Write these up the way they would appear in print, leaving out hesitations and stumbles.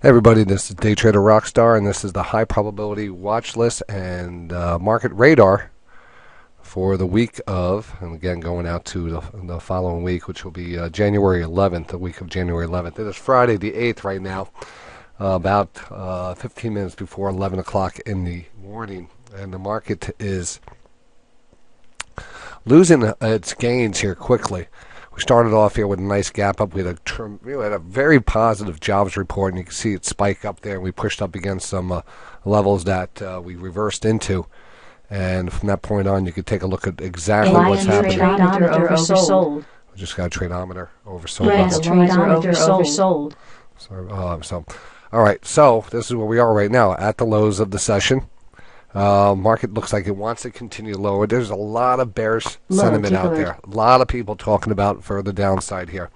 Hey everybody, this is DayTraderRockStar, and this is the high probability watch list and market radar for the week of, and again going out to the following week, which will be January 11th, the week of January 11th. It is Friday the 8th right now, about 15 minutes before 11 o'clock in the morning, and the market is losing its gains here quickly. We started off here with a nice gap up. We had a very positive jobs report, and you can see it spike up there. And we pushed up against some levels that we reversed into. And from that point on, you could take a look at exactly what's happening. Tradeometer oversold. We just got a tradeometer oversold. Yes, tradeometer oversold. All right, so this is where we are right now at the lows of the session. Market looks like it wants to continue lower. There's a lot of bearish sentiment out there. A lot of people talking about further downside here.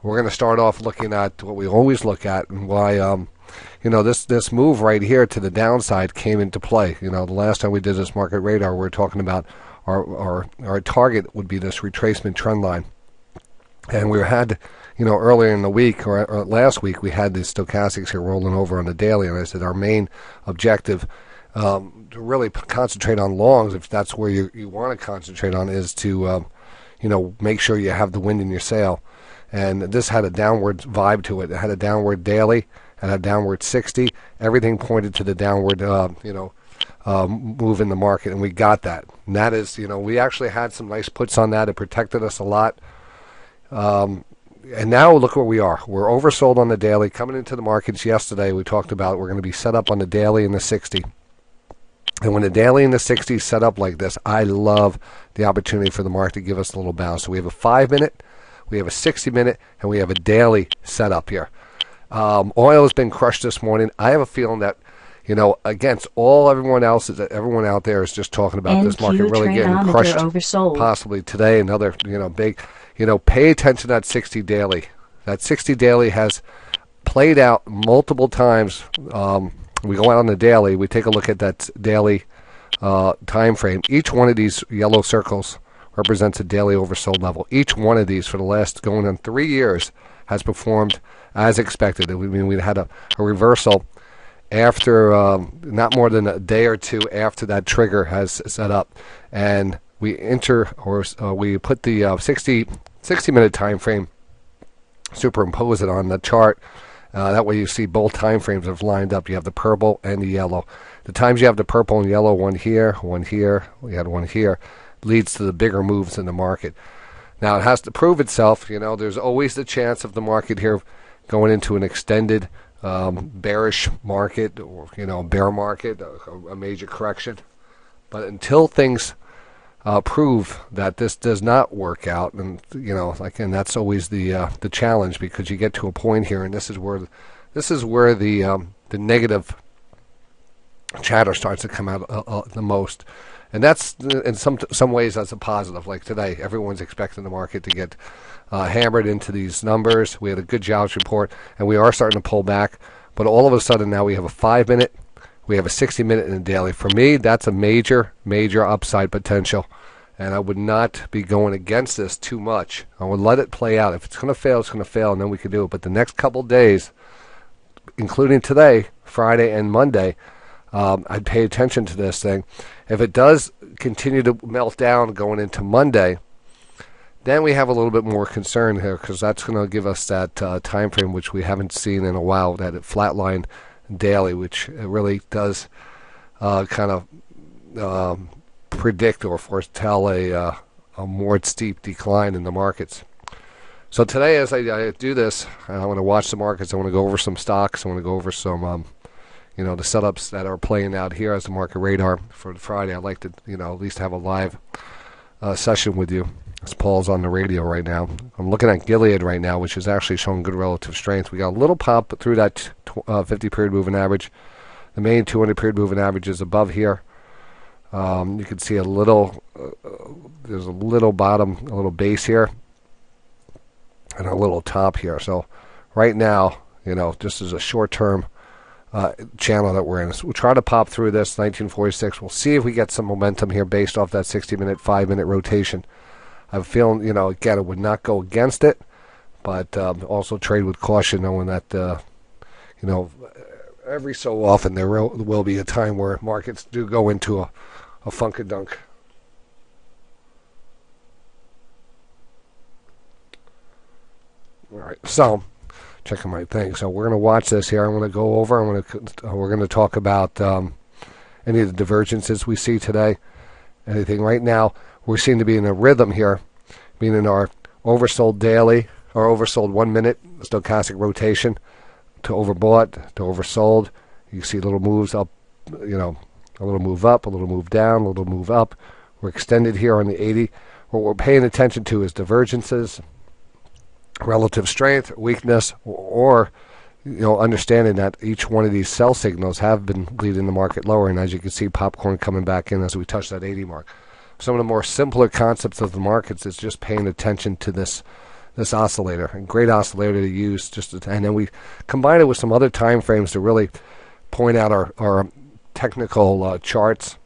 We're going to start off looking at what we always look at and why, this move right here to the downside came into play. The last time we did this market radar, we were talking about our target would be this retracement trend line. And we had, earlier in the week or last week, we had the stochastics here rolling over on the daily. And I said our main objective to really concentrate on longs, if that's where you want to concentrate on, is to make sure you have the wind in your sail. And this had a downward vibe to it. It had a downward daily, and a downward 60. Everything pointed to the downward move in the market, and we got that. And that is, we actually had some nice puts on that. It protected us a lot. And now look where we are. We're oversold on the daily. Coming into the markets yesterday, we talked about we're going to be set up on the daily in the 60. And when the daily in the 60 is set up like this, I love the opportunity for the market to give us a little bounce. So we have a 5-minute, we have a 60-minute, and we have a daily set up here. Oil has been crushed this morning. I have a feeling that, against everyone out there is just talking about this market really getting crushed. Oversold. Possibly today, another, big, pay attention to that 60 daily. That 60 daily has played out multiple times. We go out on the daily, we take a look at that daily time frame. Each one of these yellow circles represents a daily oversold level. Each one of these for the last going on 3 years has performed as expected. We had a reversal after not more than a day or two after that trigger has set up, and we we put the 60-minute time frame, superimpose it on the chart. That way you see both time frames have lined up. You have the purple and the yellow. The times you have the purple and yellow, one here, we had one here, leads to the bigger moves in the market. Now it has to prove itself. There's always the chance of the market here going into an extended bearish market or, bear market, a major correction. But until things prove that this does not work out, and and that's always the challenge, because you get to a point here, and this is where the negative chatter starts to come out the most, and that's in some ways that's a positive. Like today, everyone's expecting the market to get hammered into these numbers. We had a good jobs report, and we are starting to pull back, but all of a sudden now we have a 5-minute. We have a 60-minute and a daily. For me, that's a major upside potential, and I would not be going against this too much. I would let it play out. If it's going to fail, it's going to fail, and then we can do it. But the next couple days, including today, Friday and Monday, I'd pay attention to this thing. If it does continue to melt down going into Monday, then we have a little bit more concern here, because that's going to give us that time frame which we haven't seen in a while, that flatline daily, which really does kind of predict or foretell a more steep decline in the markets. So today, as I do this, I want to watch the markets. I want to go over some stocks. I want to go over some the setups that are playing out here as the market radar for Friday. I'd like to at least have a live session with you, as Paul's on the radio right now. I'm looking at Gilead right now, which is actually showing good relative strength. We got a little pop through that 50-period moving average. The main 200-period moving average is above here. You can see a little, there's a little bottom, a little base here, and a little top here. So right now, just as a short-term channel that we're in. So we'll try to pop through this 1946. We'll see if we get some momentum here based off that 60-minute, 5-minute rotation. I have a feeling, again, it would not go against it, but also trade with caution, knowing that, you know, every so often there will be a time where markets do go into a funkadunk. All right, so checking my thing. So we're going to watch this here. I'm going to go over. We're going to talk about any of the divergences we see today. Anything right now, we seem to be in a rhythm here, meaning our oversold daily or oversold 1 minute stochastic rotation to overbought to oversold. You see little moves up, you know, a little move up, a little move down, a little move up. We're extended here on the 80. What we're paying attention to is divergences, relative strength, weakness, or understanding that each one of these sell signals have been leading the market lower. And as you can see, popcorn coming back in as we touch that 80 mark. Some of the more simpler concepts of the markets is just paying attention to this oscillator. A great oscillator to use. And then we combine it with some other time frames to really point out our technical charts,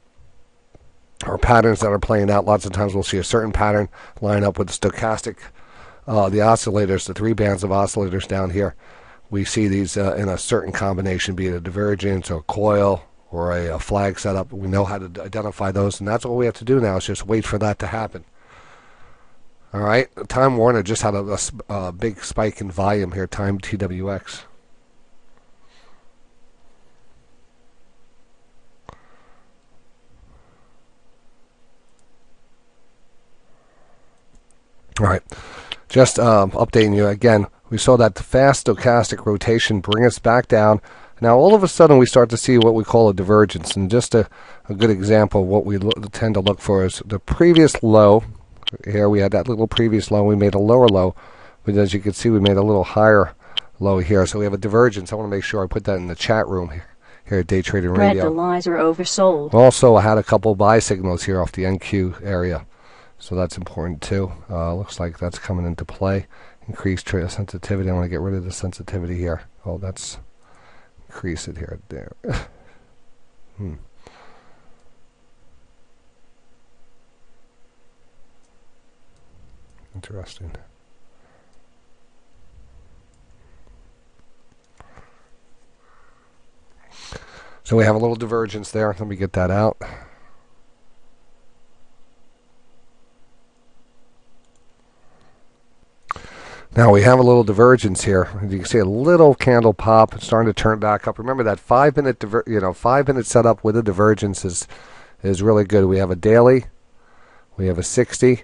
or patterns that are playing out. Lots of times we'll see a certain pattern line up with the stochastic, the oscillators, the 3 bands of oscillators down here. We see these in a certain combination, be it a divergence or a coil or a flag setup. We know how to identify those, and that's all we have to do now is just wait for that to happen. All right, Time Warner just had a big spike in volume here, Time TWX. All right, just updating you again. We saw that the fast stochastic rotation bring us back down. Now all of a sudden we start to see what we call a divergence. And just a good example of what we tend to look for is the previous low. Here we had that little previous low. We made a lower low. But as you can see, we made a little higher low here. So we have a divergence. I want to make sure I put that in the chat room here at Day Trading Radio. The lies are oversold. Also, I had a couple buy signals here off the NQ area. So that's important too. Looks like that's coming into play. Increased sensitivity. I want to get rid of the sensitivity here. Oh, that's increase it here. There. Interesting. So we have a little divergence there. Let me get that out. Now we have a little divergence here. As you can see, a little candle pop. It's starting to turn back up. Remember that 5 minute 5 minute setup with a divergence is really good. We have a daily, we have a 60,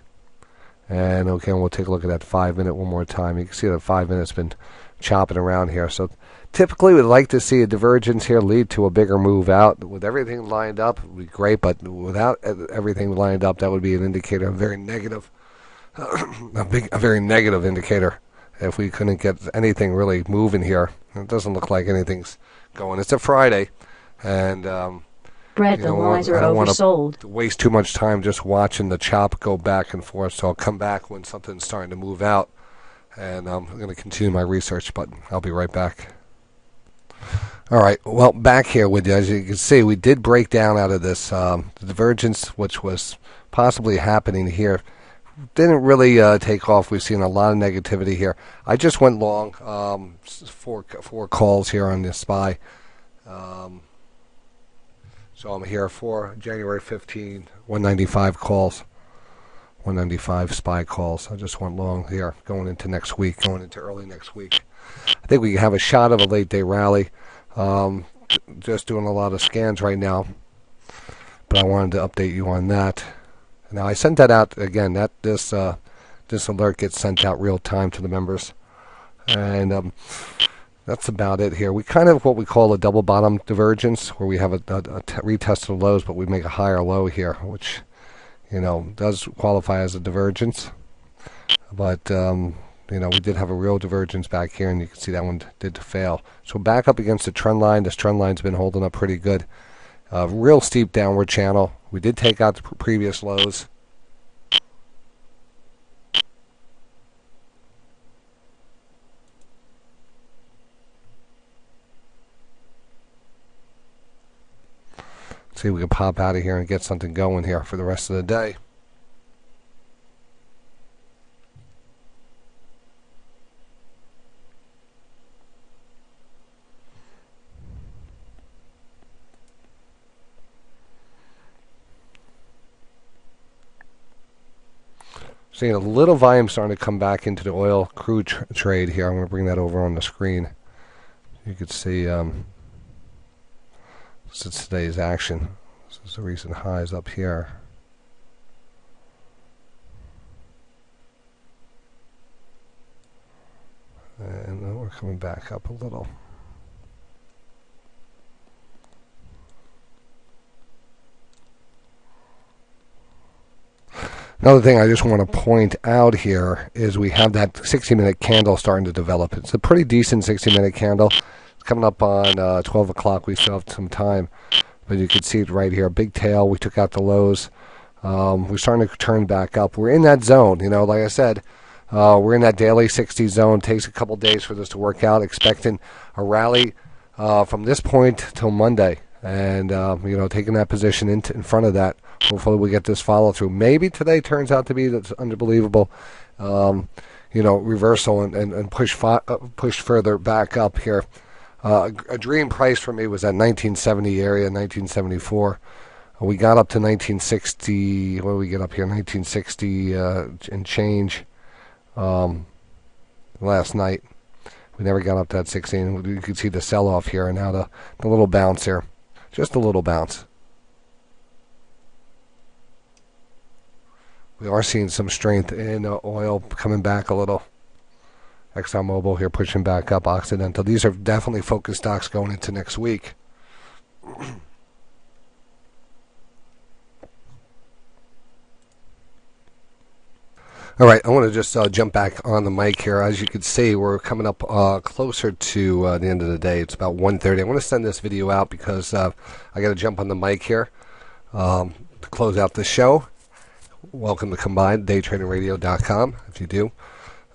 and okay, we'll take a look at that 5 minute one more time. You can see that 5 minutes been chopping around here. So typically we'd like to see a divergence here lead to a bigger move out. With everything lined up, it would be great, but without everything lined up, that would be an indicator of very negative. A very negative indicator if we couldn't get anything really moving here. It doesn't look like anything's going. It's a Friday, and the lies are I don't oversold. want to waste too much time just watching the chop go back and forth. So I'll come back when something's starting to move out, and I'm going to continue my research. But I'll be right back. All right, well, back here with you. As you can see, we did break down out of this divergence, which was possibly happening here. Didn't really take off. We've seen a lot of negativity here. I just went long, four calls here on this SPY. So I'm here for January 15, 195 calls, 195 SPY calls. I just went long here going into next week, going into early next week. I think we have a shot of a late day rally. Just doing a lot of scans right now, but I wanted to update you on that. Now I sent that out again. That this alert gets sent out real time to the members, and that's about it here. We kind of what we call a double bottom divergence, where we have a retest of the lows, but we make a higher low here, which does qualify as a divergence. But we did have a real divergence back here, and you can see that one did fail. So back up against the trend line. This trend line's been holding up pretty good. Real steep downward channel. We did take out the previous lows. See if we can pop out of here and get something going here for the rest of the day. Seeing a little volume starting to come back into the oil crude trade here. I'm going to bring that over on the screen. You can see this is today's action. This is the recent highs up here. And then we're coming back up a little. Another thing I just want to point out here is we have that 60-minute candle starting to develop. It's a pretty decent 60-minute candle. It's coming up on 12 o'clock. We still have some time. But you can see it right here. Big tail. We took out the lows. We're starting to turn back up. We're in that zone. You know, like I said, we're in that daily 60 zone. It takes a couple days for this to work out. Expecting a rally from this point till Monday. And, you know, taking that position in front of that. Hopefully we get this follow through. Maybe today turns out to be that's unbelievable, you know, reversal and push further back up here. A dream price for me was at 1970 area, 1974. We got up to 1960. What did we get up here? 1960 and change last night. We never got up to that 16. You can see the sell off here and now the little bounce here, just a little bounce. We are seeing some strength in oil coming back a little. ExxonMobil here pushing back up. Occidental. These are definitely focused stocks going into next week. All right, I want to just jump back on the mic here. As you can see, we're coming up closer to the end of the day. It's about 1:30. I want to send this video out because I got to jump on the mic here to close out the show. Welcome to Combined, DayTraderRadio.com, if you do.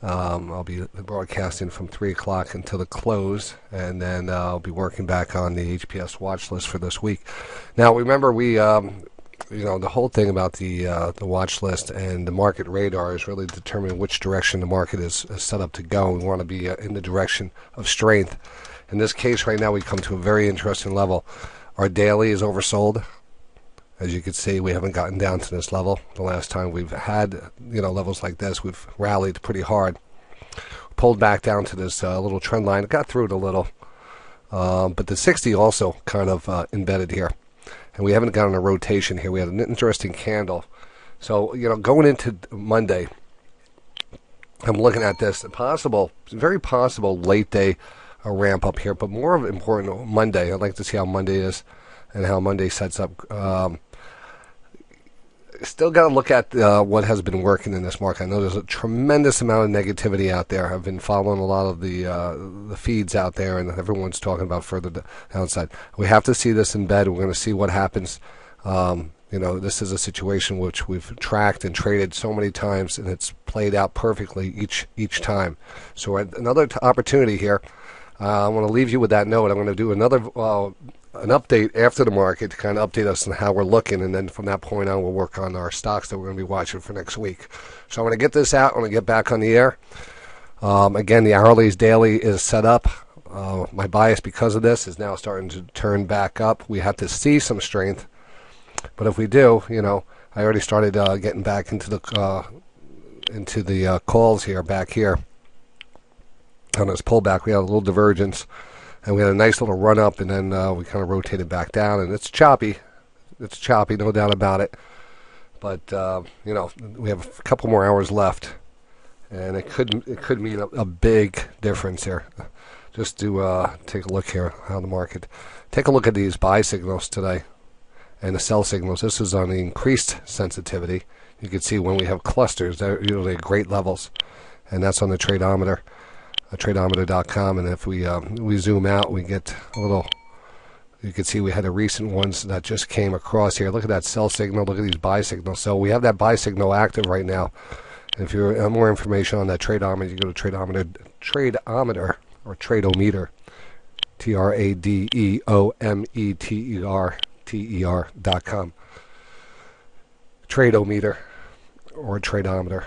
I'll be broadcasting from 3 o'clock until the close, and then I'll be working back on the HPS watch list for this week. Now, remember, we, you know, the whole thing about the watch list and the market radar is really determining which direction the market is set up to go. We want to be in the direction of strength. In this case, right now, we come to a very interesting level. Our daily is oversold. As you can see, we haven't gotten down to this level. The last time we've had, you know, levels like this, we've rallied pretty hard. Pulled back down to this little trend line. It got through it a little. But the 60 also kind of embedded here. And we haven't gotten a rotation here. We had an interesting candle. So, you know, going into Monday, I'm looking at this. Very possible late day ramp up here. But more of important, Monday. I'd like to see how Monday is and how Monday sets up. Still got to look at what has been working in this market. I know there's a tremendous amount of negativity out there. I've been following a lot of the feeds out there, and everyone's talking about further downside. We have to see this in bed. We're going to see what happens. You know, this is a situation which we've tracked and traded so many times, and it's played out perfectly each time. So another opportunity here. I want to leave you with that note. I'm going to do another an update after the market to kind of update us on how we're looking, and then from that point on we'll work on our stocks that we're going to be watching for next week. So I'm going to get this out. I'm going to get back on the air. Again, the hourly's daily is set up. My bias because of this is now starting to turn back up. We have to see some strength, but if we do, you know, I already started getting back into the calls here, back here on this pullback. We had a little divergence. And we had a nice little run up, and then we kind of rotated back down. And it's choppy. It's choppy, no doubt about it. But, you know, we have a couple more hours left. And it could mean a big difference here. Just to take a look here, how the market. Take a look at these buy signals today and the sell signals. This is on the increased sensitivity. You can see when we have clusters, they're usually at great levels. And that's on the tradeometer. Tradeometer.com, and if we zoom out, we get a little. You can see we had the recent ones that just came across here. Look at that sell signal. Look at these buy signals. So we have that buy signal active right now. And if you want more information on that tradeometer, you go to tradeometer or tradeometer, Tradeometer.com. Tradeometer or tradeometer.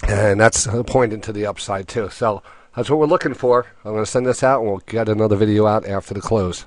And that's pointing to the upside too. So that's what we're looking for. I'm going to send this out, and we'll get another video out after the close.